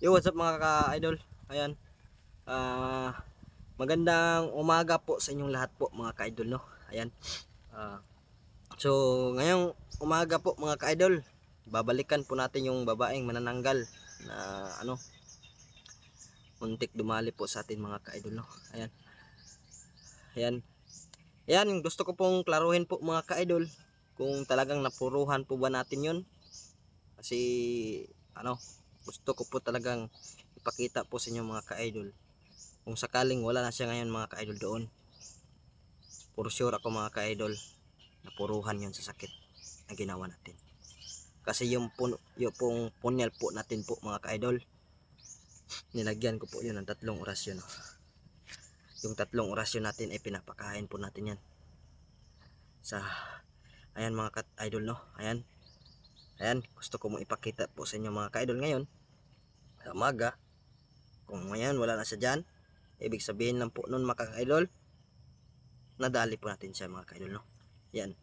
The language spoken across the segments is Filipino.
Yo, what's up mga ka-idol? Ayan. Magandang umaga po sa inyong lahat po mga ka-idol, no? Ayan. So, ngayong umaga po mga ka-idol, babalikan po natin yung babaeng manananggal na muntik dumali po sa atin mga ka-idol, no? Ayan. Ayan. Ayan, yung gusto ko pong klaruhin po mga ka-idol, kung talagang napuruhan po ba natin yun. Kasi, gusto ko po talagang ipakita po sa inyo mga ka-idol. Kung sakaling wala na siya ngayon mga ka-idol doon, for sure ako mga ka-idol, napuruhan yun sa sakit na ginawa natin. Kasi yung pong punyal po natin po mga ka-idol, nilagyan ko po yun ng 3 orasyon. Yung 3 orasyon natin ay pinapakain po natin yan. Ayan mga ka-idol, no? Ayan. Ayan, gusto ko mong ipakita po sa inyo mga ka-idol ngayon. Sa umaga, kung ngayon wala na siya dyan, ibig sabihin lang po nun mga ka-idol, nadali po natin siya mga ka-idol, no? Yan.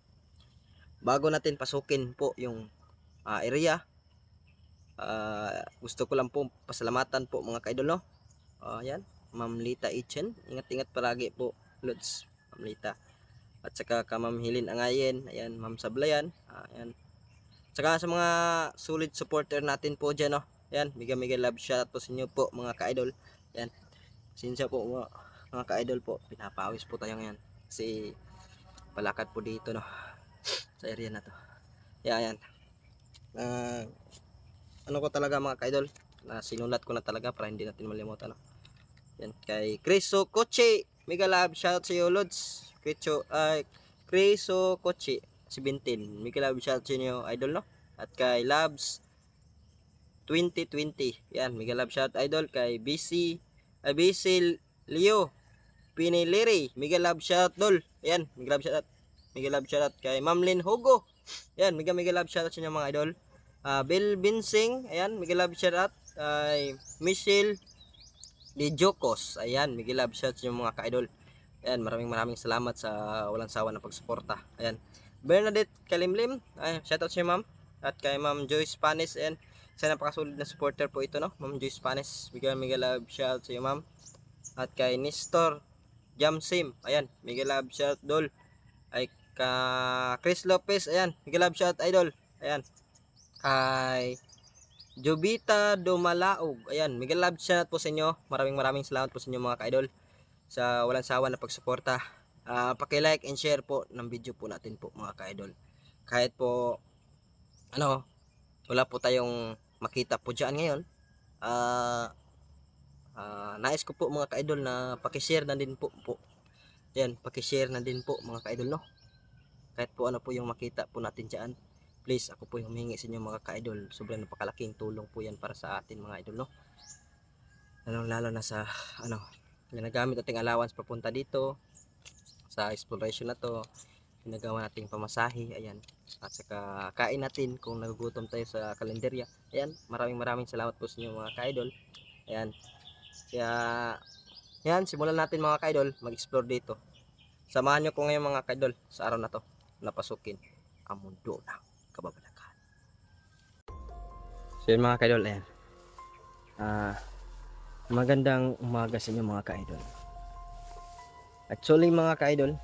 Bago natin pasukin po yung area, gusto ko lang po pasalamatan po mga ka-idol, no? Yan, Ma'am Lita Ichen. Ingat-ingat palagi po, Lods, Ma'am Lita. At saka ka Ma'am Hilin Angayen, ayan, Ma'am Sablayan, ayan. Saka sa mga solid supporter natin po dyan, no? Ayan, mega love shout po sa inyo po mga ka-idol. Ayan, sinsya po mga ka-idol po, pinapawis po tayo ngayon kasi palakad po dito, no, sa area na to. Ayan, ko talaga mga ka-idol, na sinulat ko na talaga para hindi natin malimutan, no? Yan, kay Criso Kochi, mega love shout sa iyo Lods. Criso Kochi 17, mega love shout sa inyo idol, no? At kay Labs 2020, yan, mega love shout idol. Kay BC Leo Piniliri, mega love shout dol. Yan, mega love shout kay Mamlin Hugo. Yan, mega love shout sa inyo mga idol. Bill Binsing, ayan, mega love shout kay Michelle Di Jokos, ayan, mega love shout sa inyo mga ka-idol. Ayan, maraming salamat sa walang sawa na pagsuporta. Ayan, Bernadette Kalimlim, ay, shoutout sa inyo ma'am. At kay Ma'am Joyce Panis, ayan, isa napakasolid na supporter po ito, no? Ma'am Joyce Panis, mega love shout sa iyo ma'am. At kay Nestor Jamsim, ayan, mega love shout dol. Ay ka Chris Lopez, ayan, mega love shout idol. Ayan, kay Jubita Dumalaog, ayan, mega love shout po sa inyo. Maraming salamat po sa inyo mga ka-idol sa walang sawa na pagsuporta. Paki-like and share po ng video po natin po mga ka-idol. Kahit po wala po tayong makita po dyan ngayon, nais ko po mga ka-idol na paki-share na din po. Yan, paki-share na din po mga ka-idol, no? Kahit po ano po yung makita po natin dyan, please, ako po yung humingi sa inyo mga ka-idol. Sobrang napakalaking tulong po yan para sa atin mga idol, no? Lalo na sa ginagamit nating allowance papunta dito sa exploration na to, ginagawa nating pamasahe, ayan, at saka kain natin kung nagugutom tayo sa kalenderya. Ayan, maraming salamat po sa inyo mga ka-idol. Ayan, kaya yan, simulan natin mga ka-idol mag-explore dito. Samahan nyo ko ngayon mga ka-idol sa araw na to, napasukin ang mundo ng kababalaghan. So yun mga ka-idol, ayan, magandang umaga sa inyo mga ka-idol. Actually mga ka-idol,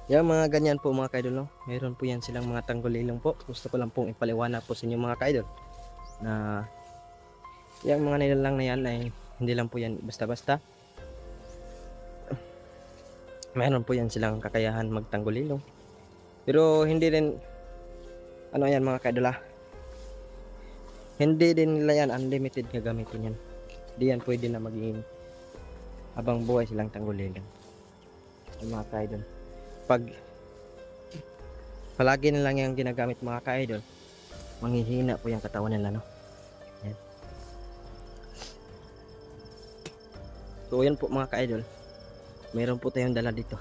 yung mga ganyan po mga ka-idol, no? Meron po yan silang mga tanggulilong po. Gusto ko lang pong ipaliwanag po sa inyo mga ka-idol na yung mga nilalang na yan ay hindi lang po yan basta-basta. Meron po yan silang kakayahan magtanggulilong. Pero hindi rin yan mga ka-idol, hindi din nila yan unlimited gagamitin yan. Hindi yan pwede na maging habang buhay silang tanggulilong. Mga ka-idol, pag palagi na lang yung ginagamit mga ka-idol, manghihina po yung katawan nila, no? Yan. So yan po mga ka-idol, meron po tayong dala dito.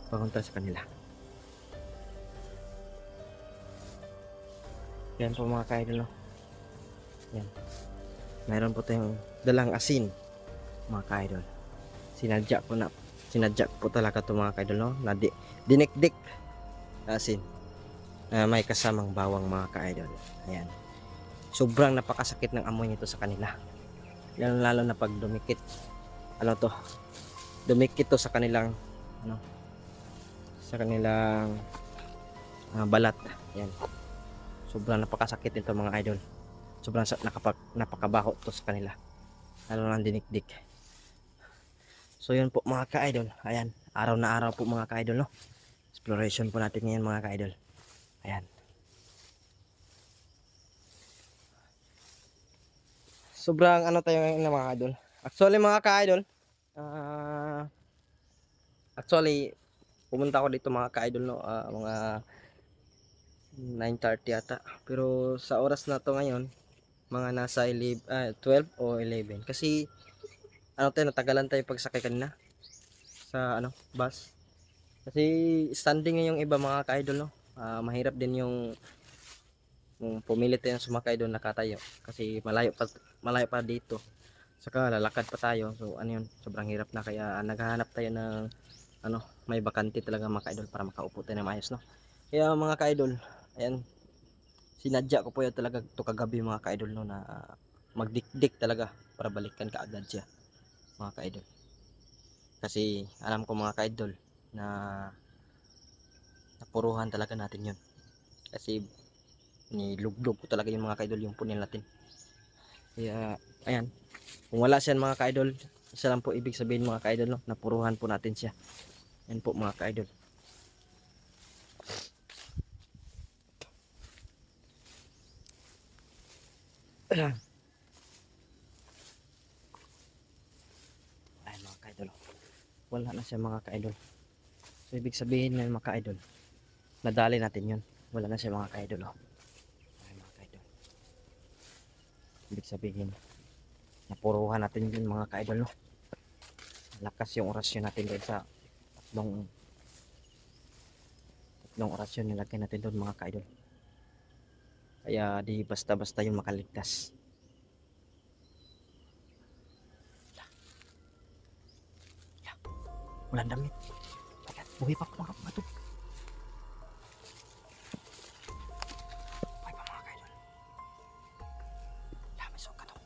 papunta sa kanila. Yan po mga ka-idol, no? Yan. Mayroon po tayong dalang asin, mga ka-idol. Sinadya ko po talaga ito mga ka-idol, no? Na dinikdik na asin. May kasamang bawang mga ka-idol. Ayan. Sobrang napakasakit ng amoy nito sa kanila. Lalo na pag dumikit. Ano to? Dumikit to sa kanilang balat. Ayan. Sobrang napakasakit nito mga idol. Sobrang napakabaho to sa kanila. Lalo na dinikdik. So yun po mga ka-idol. Ayan. Araw na araw po mga ka-idol, no? Exploration po natin ngayon mga ka-idol. Ayan. Sobrang ano tayo ngayon na mga idol. Actually mga ka-idol, pumunta ako dito mga ka-idol, no, mga 9:30 yata. Pero sa oras na to ngayon, mga nasa 12 o 11. Kasi natagalan tayo pagsakay kanina sa bus. Kasi standing yung iba mga ka-idol, no. Mahirap din yung pumilit tayong sumakay doon nakatayo kasi malayo pa dito, saka lalakad pa tayo. So sobrang hirap na, kaya naghahanap tayo ng may bakante talaga mga ka-idol para makaupo tayo na maayos, no. Kaya mga ka-idol, ayan, sinadya ko po yun talaga to kagabi mga ka-idol, no, na magdikdik talaga para balikan kaagad siya mga ka-idol. Kasi alam ko mga ka-idol na napuruhan talaga natin yun, kasi nilugdog ko talaga yung mga ka-idol yung punil natin. Kaya ayan, kung wala siya mga ka-idol, isa lang po ibig sabihin mga ka-idol, no, napuruhan po natin siya. Yan po mga ka-idol. Ayan mga ka-idol, wala na siya mga ka-idol. So ibig sabihin ng mga ka-idol, nadali natin yun, wala na siya mga ka-idol, oh. Ayan mga ka-idol, ibig sabihin napuruhan natin yun mga ka-idol, no. Lakas yung orasyon natin doon sa tatlong orasyon nilagay natin doon mga ka-idol. Kaya di basta-basta yung makaligtas. Walang damit. Buhay pa mga bato. Buhay pa mga ka-idol. May suka to.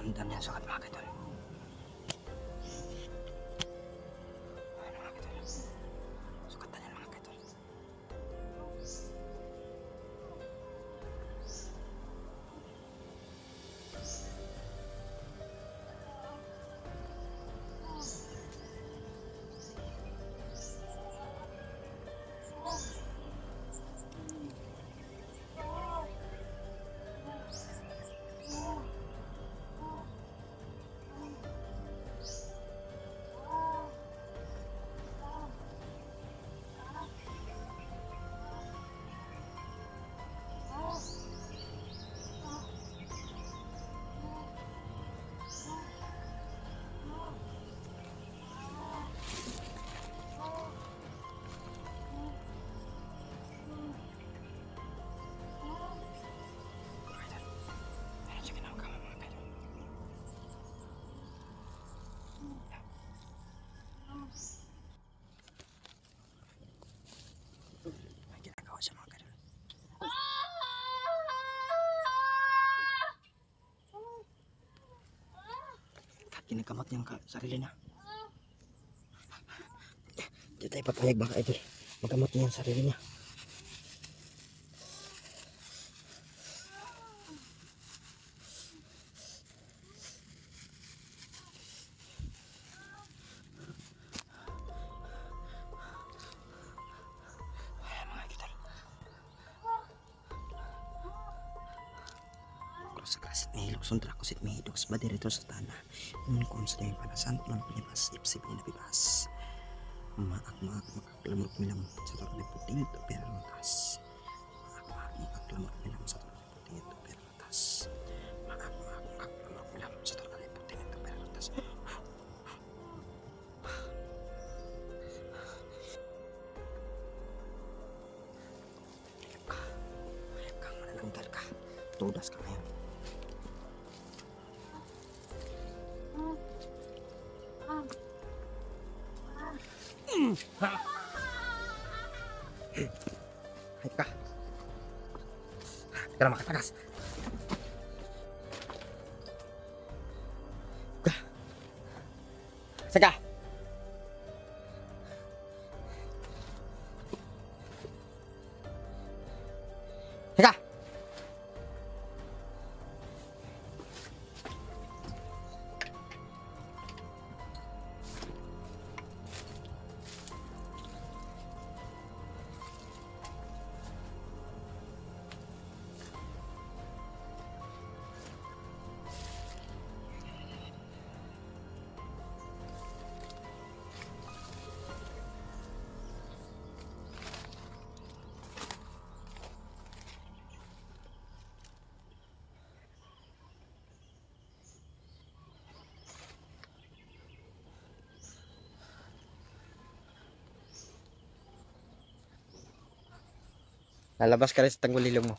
Damdam niya sukat mga ka-idol. Sukatan yan mga ka-idol. Kinakamot niyang sarili na. Hindi tayo papayag mga ka-idol, magamot niya yung sarili niya. sa klasit may hilok sundra ko sit may hidok sa badirito sa tanah nun kung sa dahil panasan man pinibas ipsip pinabibas maak makaklamot milam sa torong puting ito pero matas maak makaklamot milam sa torong puting ito pero matas maak makaklamot milam sa torong puting ito pero matas hayap kang manananggal ka tudas ka ngayon. Hayop ka. Hindi ka na makatakas. Ka. Saka. Saka. Lalabas ka rin sa tanggulilong mo.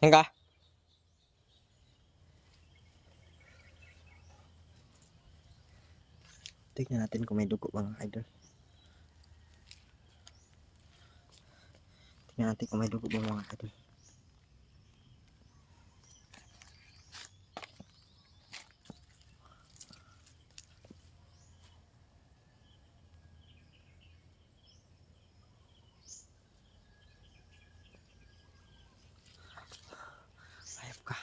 Hangga. Tignan natin kung may dugo mga idol. Tignan natin kung may dugo mga idol. Hayop ka.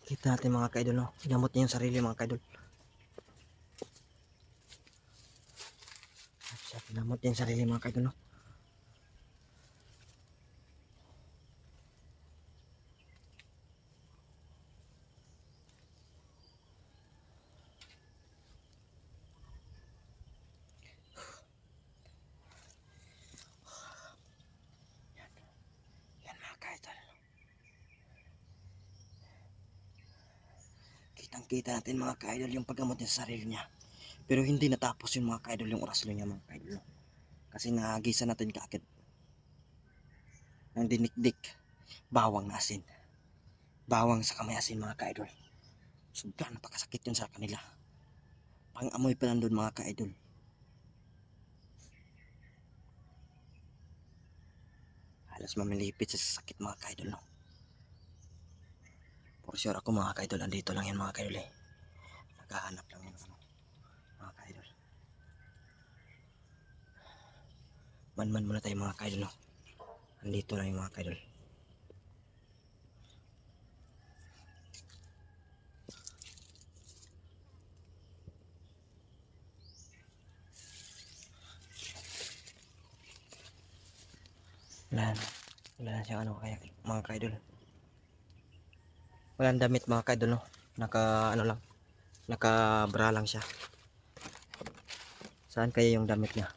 Kita natin mga kaidol, no? Gamot niya yung sarili mga kaidol. Gamot niya yung sarili mga kaidol, no? Yan mga kaidol. Kitang-kita natin mga kaidol yung paggamot niya sa sarili niya. Pero hindi natapos yung mga kaidol yung orasyon niya mga kaidol. Kasi nagisa natin kaagad ng dinikdik. Bawang na asin. Bawang sa kamay asin mga kaidol. Sobrang napakasakit yun sa kanila. Pang-amoy pa lang doon mga kaidol. Halos mamilipit sa sakit mga kaidol, no? For sure ako mga kaidol, andito lang yan mga kaidol eh. Naghahanap lang yan ano, mga kaidol. Man muna tayo mga kaidol, no? Andito lang yung mga kaidol. Wala na siyang ano kaya mga kaidol. Walang damit mga kaidol, no? Naka ano lang, naka bra lang siya. Saan kaya yung damit niya?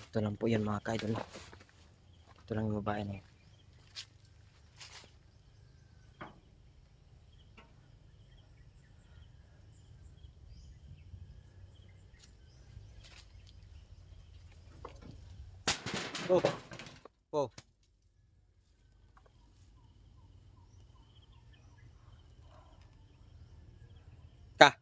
Ito lang po yan mga kaidol, no? Ito lang yung babae na yun. Oh, oh. Ka.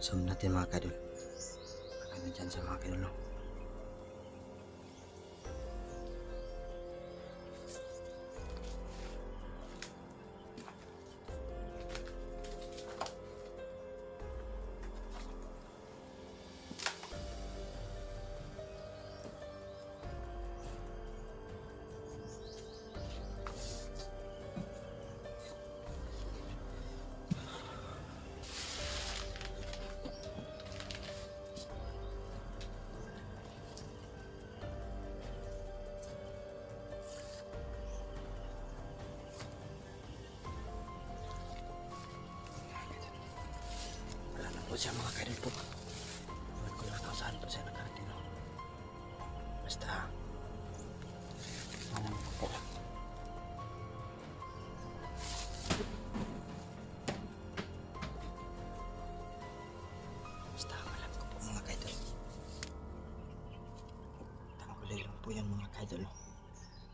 Zoom natin mga kaidol. Ano dyan sa mga kaidol, no? Wala na po siya mga kaidol po. Huwag ko lang kung saan po siya nakarating, no? Basta alam ko po. Basta alam ko po mga kaidol. Tanggulay lang po yan mga kaidol, no?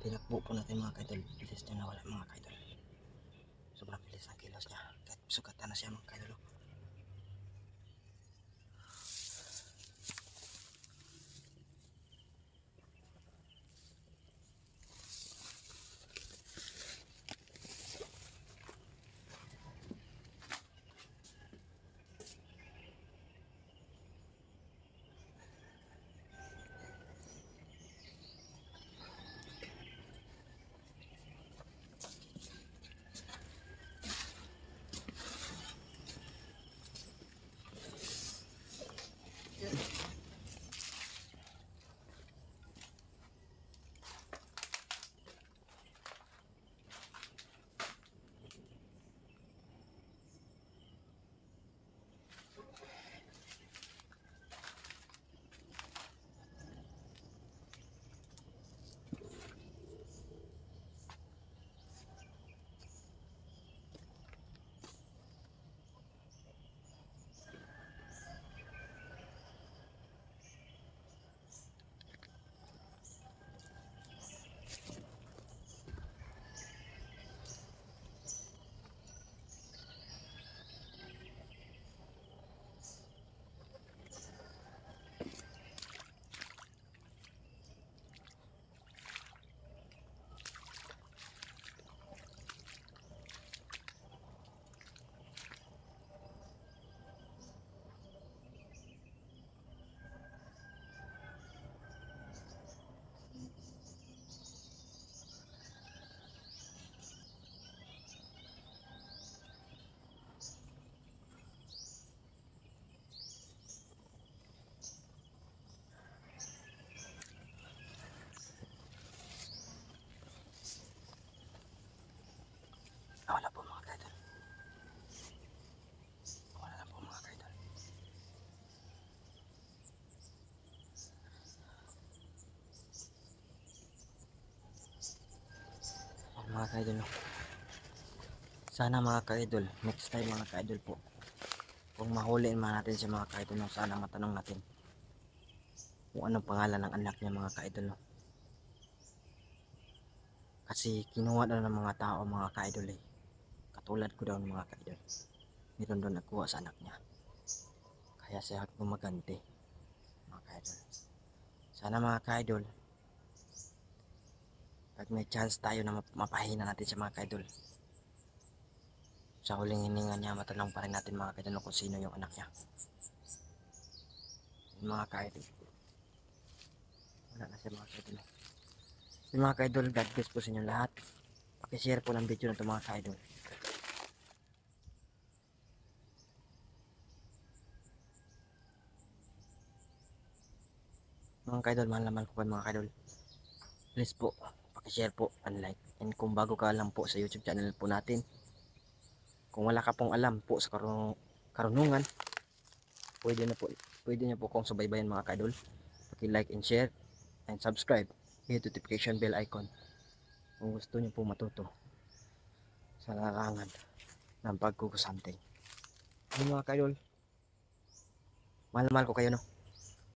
Tinakbo po natin mga kaidol. Bilis niya nawala mga kaidol. Sobrang bilis ang kilos niya. Kahit sukatan na siya mga kaidol, no? Wala po mga kaidol. Wala na po mga kaidol. Mga kaidol, no? Sana mga kaidol, next time mga kaidol po, kung mahuliin man natin si mga kaidol, no, sana matanong natin kung anong pangalan ng anak niya mga kaidol, no? Kasi kinuha daw ng mga tao mga kaidol eh. Katulad ko daw ng mga kaidol. Meron doon nagkuha sa anak niya. Kaya siya gumaganti mga kaidol. Sana mga kaidol, pag may chance tayo na mapahina natin sa mga kaidol, sa huling hininga niya matanong pa rin natin mga kaidol kung sino yung anak niya. Yung mga kaidol, wala na siya mga kaidol. Yung mga kaidol, God bless po sa inyo lahat. Pakishare po ng video na ito mga kaidol. Mga kaidol, mahal naman ko po mga kaidol. Please po, pakishare po and like. And kung bago ka lang po sa YouTube channel po natin, kung wala ka pong alam po sa karunungan, pwede niyo po kong subaybayan mga kaidol. Paki-like and share and subscribe. Hit notification bell icon kung gusto niyo po matuto sa larangan ng pagkukusante. Mga kaidol, mahal ko kayo, no?